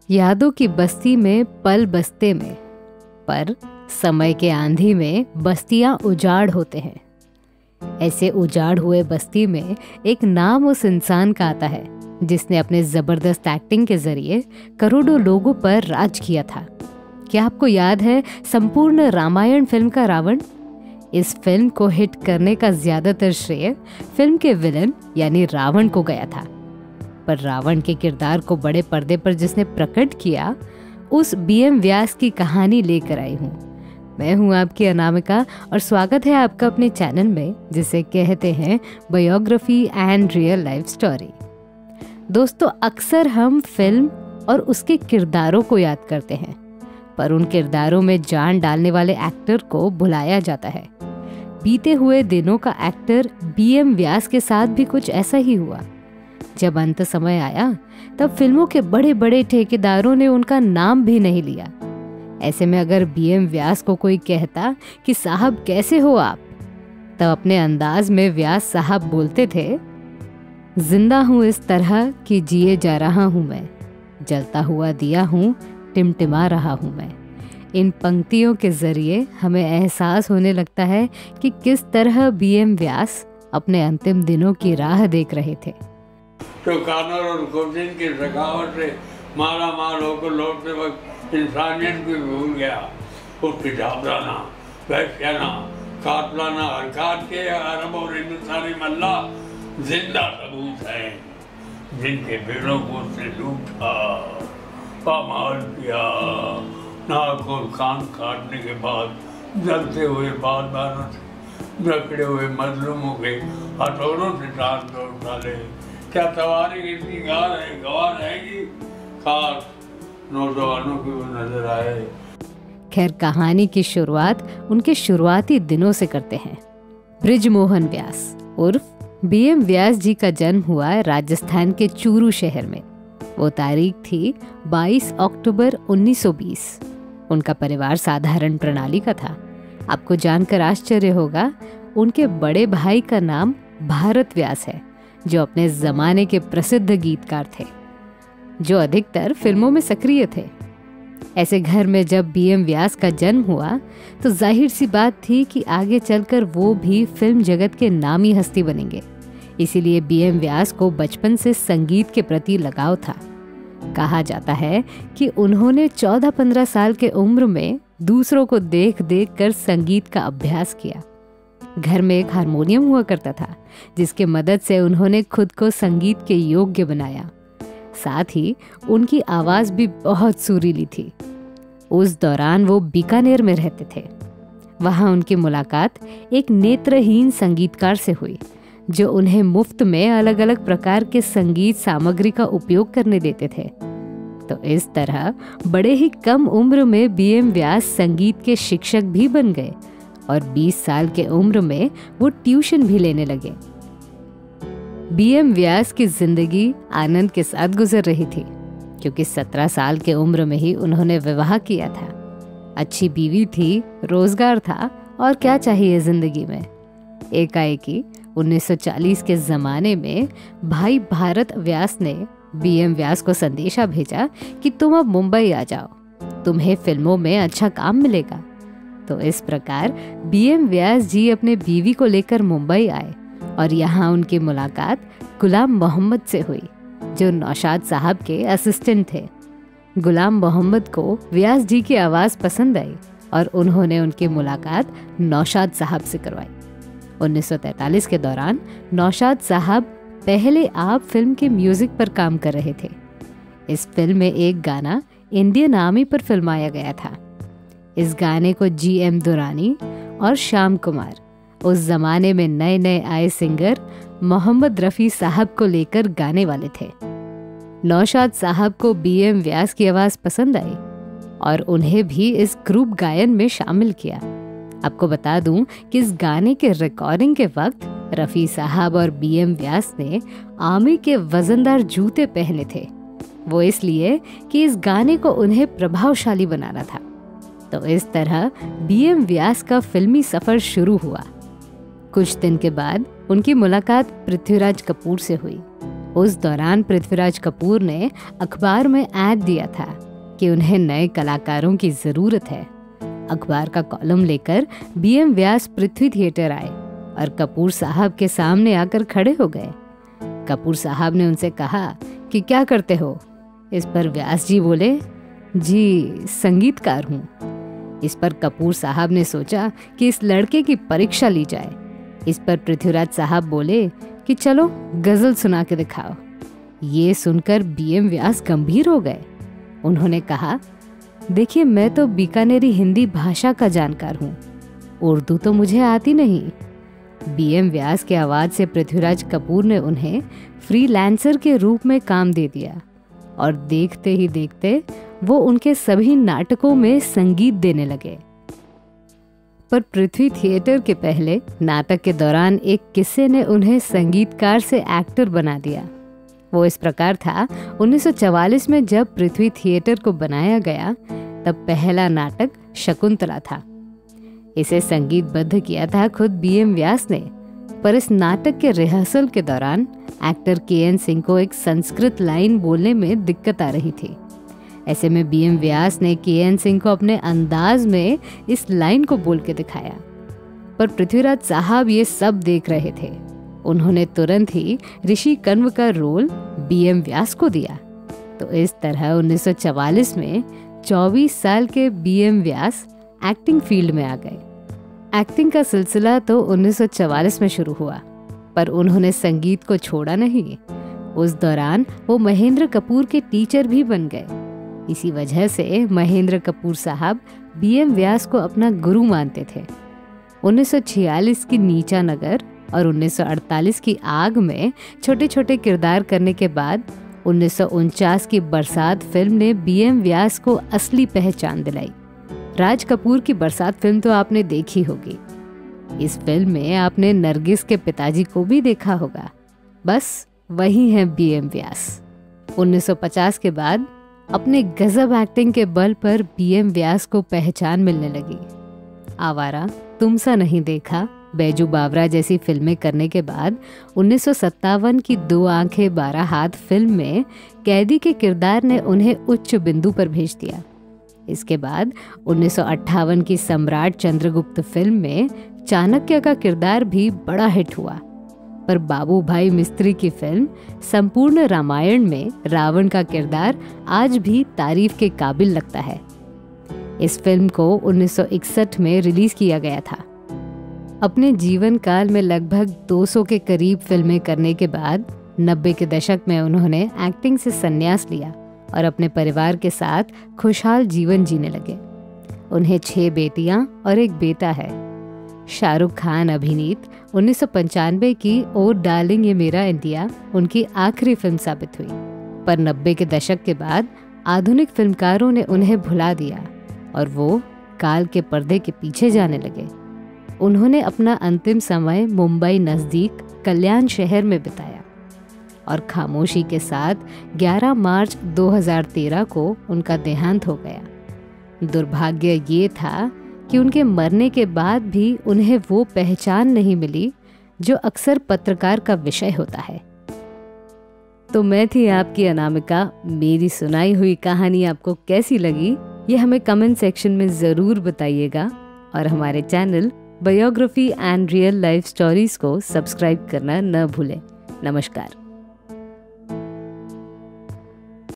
यादों की बस्ती में पल बसते में, पर समय के आंधी में बस्तियां उजाड़ होते हैं। ऐसे उजाड़ हुए बस्ती में एक नाम उस इंसान का आता है जिसने अपने जबरदस्त एक्टिंग के जरिए करोड़ों लोगों पर राज किया था। क्या आपको याद है संपूर्ण रामायण फिल्म का रावण? इस फिल्म को हिट करने का ज्यादातर श्रेय फिल्म के विलन यानी रावण को गया था, पर रावण के किरदार को बड़े पर्दे पर जिसने प्रकट किया, उस बीएम व्यास की कहानी लेकर आई हूँ। मैं हूँ आपकी अनामिका और स्वागत है आपका अपने चैनल में जिसे कहते हैं biography and real life story. दोस्तों, अक्सर हम फिल्म और उसके किरदारों को याद करते हैं, पर उन किरदारों में जान डालने वाले एक्टर को भुलाया जाता है। बीते हुए दिनों का एक्टर बीएम व्यास के साथ भी कुछ ऐसा ही हुआ। जब अंत समय आया तब फिल्मों के बड़े बड़े ठेकेदारों ने उनका नाम भी नहीं लिया। ऐसे में अगर बीएम व्यास को कोई कहता कि साहब कैसे हो आप, तब अपने अंदाज में व्यास साहब बोलते थे, जिंदा हूँ इस तरह कि जिए जा रहा हूँ मैं, जलता हुआ दिया हूँ, टिमटिमा रहा हूँ मैं। इन पंक्तियों के जरिए हमें एहसास होने लगता है कि किस तरह बीएम व्यास अपने अंतिम दिनों की राह देख रहे थे। तो कानर और कोचिन की सखावत से माला माल होकर लौटते वक्त इंसानियत भी भूल गया। उसकी जाबराना, वैश्याना, कातलाना हरकत के अरब और हिंदुस्तानी मल्ला जिंदा सबूत हैं जिनके भेड़ों को उसने लूटा, पामाल किया, नाक और कान काटने के बाद जलते हुए बारदानों से जकड़े हुए मजलूमों के हथौड़ों से टांग तोड़ डाले। क्या तवारी इतनी गवाह रहेगी? खास नौजवानों की वो नजर आए। खैर, कहानी की शुरुआत उनके शुरुआती दिनों से करते हैं। बृजमोहन व्यास उर्फ बीएम व्यास जी का जन्म हुआ राजस्थान के चूरू शहर में। वो तारीख थी 22 अक्टूबर 1920। उनका परिवार साधारण प्रणाली का था। आपको जानकर आश्चर्य होगा, उनके बड़े भाई का नाम भारत व्यास है, जो अपने जमाने के प्रसिद्ध गीतकार थे, जो अधिकतर फिल्मों में सक्रिय थे। ऐसे घर में जब बीएम व्यास का जन्म हुआ तो जाहिर सी बात थी कि आगे चलकर वो भी फिल्म जगत के नामी हस्ती बनेंगे। इसीलिए बीएम व्यास को बचपन से संगीत के प्रति लगाव था। कहा जाता है कि उन्होंने 14-15 साल के उम्र में दूसरों को देख देख कर संगीत का अभ्यास किया। घर में एक हारमोनियम हुआ करता था जिसके मदद से उन्होंने खुद को संगीत के योग्य बनाया। साथ ही उनकी आवाज भी बहुत सुरीली थी। उस दौरान वो बीकानेर में रहते थे। वहां उनकी मुलाकात एक नेत्रहीन संगीतकार से हुई जो उन्हें मुफ्त में अलग अलग प्रकार के संगीत सामग्री का उपयोग करने देते थे। तो इस तरह बड़े ही कम उम्र में बीएम व्यास संगीत के शिक्षक भी बन गए और 20 साल के उम्र में वो ट्यूशन भी लेने लगे। बीएम व्यास की जिंदगी आनंद के साथ गुजर रही थी क्योंकि 17 साल के उम्र में ही उन्होंने विवाह किया था। अच्छी बीवी थी, रोजगार था, और क्या चाहिए जिंदगी में। एकाएकी 1940 के जमाने में भाई भारत व्यास ने बीएम व्यास को संदेशा भेजा कि तुम अब मुंबई आ जाओ, तुम्हें फिल्मों में अच्छा काम मिलेगा। तो इस प्रकार बीएम व्यास जी अपने बीवी को लेकर मुंबई आए और यहाँ उनकी मुलाकात गुलाम मोहम्मद से हुई, जो नौशाद साहब के असिस्टेंट थे। गुलाम मोहम्मद को व्यास जी की आवाज़ पसंद आई और उन्होंने उनकी मुलाकात नौशाद साहब से करवाई। 1943 के दौरान नौशाद साहब पहले आप फिल्म के म्यूजिक पर काम कर रहे थे। इस फिल्म में एक गाना इंडियन आर्मी पर फिल्माया गया था। इस गाने को जीएम दुरानी और श्याम कुमार, उस जमाने में नए नए आए सिंगर मोहम्मद रफ़ी साहब को लेकर गाने वाले थे। नौशाद साहब को बीएम व्यास की आवाज़ पसंद आई और उन्हें भी इस ग्रुप गायन में शामिल किया। आपको बता दूं कि इस गाने के रिकॉर्डिंग के वक्त रफ़ी साहब और बीएम व्यास ने आर्मी के वजनदार जूते पहने थे। वो इसलिए कि इस गाने को उन्हें प्रभावशाली बनाना था। तो इस तरह बीएम व्यास का फिल्मी सफर शुरू हुआ। कुछ दिन के बाद उनकी मुलाकात पृथ्वीराज कपूर से हुई। उस दौरान पृथ्वीराज कपूर ने अखबार में ऐड दिया था कि उन्हें नए कलाकारों की ज़रूरत है। अखबार का कॉलम लेकर बीएम व्यास पृथ्वी थिएटर आए और कपूर साहब के सामने आकर खड़े हो गए। कपूर साहब ने उनसे कहा कि क्या करते हो? इस पर व्यास जी बोले, जी संगीतकार हूँ। इस पर कपूर साहब ने सोचा कि इस लड़के की परीक्षा ली जाए। इस पर पृथ्वीराज साहब बोले कि चलो गजल सुना के दिखाओ। ये सुनकर बीएम व्यास गंभीर हो गए। उन्होंने कहा, देखिए मैं तो बीकानेरी हिंदी भाषा का जानकार हूँ, उर्दू तो मुझे आती नहीं। बीएम व्यास के आवाज से पृथ्वीराज कपूर ने उन्हें फ्रीलांसर के रूप में काम दे दिया और देखते ही देखते वो उनके सभी नाटकों में संगीत देने लगे। पर पृथ्वी थिएटर के पहले नाटक के दौरान एक किस्से ने उन्हें संगीतकार से एक्टर बना दिया। वो इस प्रकार था, 1944 में जब पृथ्वी थिएटर को बनाया गया तब पहला नाटक शकुंतला था। इसे संगीतबद्ध किया था खुद बीएम व्यास ने, पर इस नाटक के रिहर्सल के दौरान एक्टर केएन सिंह को एक संस्कृत लाइन बोलने में दिक्कत आ रही थी। ऐसे में बीएम व्यास ने केएन सिंह को अपने अंदाज में इस लाइन को बोल के दिखाया, पर पृथ्वीराज साहब ये सब देख रहे थे। उन्होंने तुरंत ही ऋषि कण्व का रोल बीएम व्यास को दिया। तो इस तरह 1944 में 24 साल के बीएम व्यास एक्टिंग फील्ड में आ गए। एक्टिंग का सिलसिला तो 1944 में शुरू हुआ, पर उन्होंने संगीत को छोड़ा नहीं। उस दौरान वो महेंद्र कपूर के टीचर भी बन गए। इसी वजह से महेंद्र कपूर साहब बीएम व्यास को अपना गुरु मानते थे। 1946 की नीचा नगर और 1948 की आग में छोटे छोटे किरदार करने के बाद 1949 की बरसात फिल्म ने बीएम व्यास को असली पहचान दिलाई। राज कपूर की बरसात फिल्म तो आपने देखी होगी। इस फिल्म में आपने नरगिस के पिताजी को भी देखा होगा, बस वही है बीएम व्यास। 1950 के बाद अपने गजब एक्टिंग के बल पर बीएम व्यास को पहचान मिलने लगी। आवारा, तुम सा नहीं देखा, बैजू बावरा जैसी फिल्में करने के बाद 1957 की 2 आंखें 12 हाथ फिल्म में कैदी के किरदार ने उन्हें उच्च बिंदु पर भेज दिया। इसके बाद 1958 की सम्राट चंद्रगुप्त फिल्म में चाणक्य का किरदार भी बड़ा हिट हुआ। पर बाबू भाई मिस्त्री की फिल्म संपूर्ण रामायण में रावण का किरदार आज भी तारीफ के काबिल लगता है। इस फिल्म को 1961 में रिलीज किया गया था। अपने जीवन काल में लगभग 200 के करीब फिल्में करने के बाद 90 के दशक में उन्होंने एक्टिंग से संन्यास लिया और अपने परिवार के साथ खुशहाल जीवन जीने लगे। उन्हें 6 बेटियां और 1 बेटा है। शाहरुख खान अभिनीत 1995 की ओ डार्लिंग ये मेरा इंडिया उनकी आखिरी फिल्म साबित हुई। पर 90 के दशक के बाद आधुनिक फिल्मकारों ने उन्हें भुला दिया और वो काल के पर्दे के पीछे जाने लगे। उन्होंने अपना अंतिम समय मुंबई नज़दीक कल्याण शहर में बिताया और खामोशी के साथ 11 मार्च 2013 को उनका देहांत हो गया। दुर्भाग्य ये था कि उनके मरने के बाद भी उन्हें वो पहचान नहीं मिली जो अक्सर पत्रकार का विषय होता है। तो मैं थी आपकी अनामिका। मेरी सुनाई हुई कहानी आपको कैसी लगी ये हमें कमेंट सेक्शन में ज़रूर बताइएगा और हमारे channel biography and real life stories को सब्सक्राइब करना न भूलें। नमस्कार।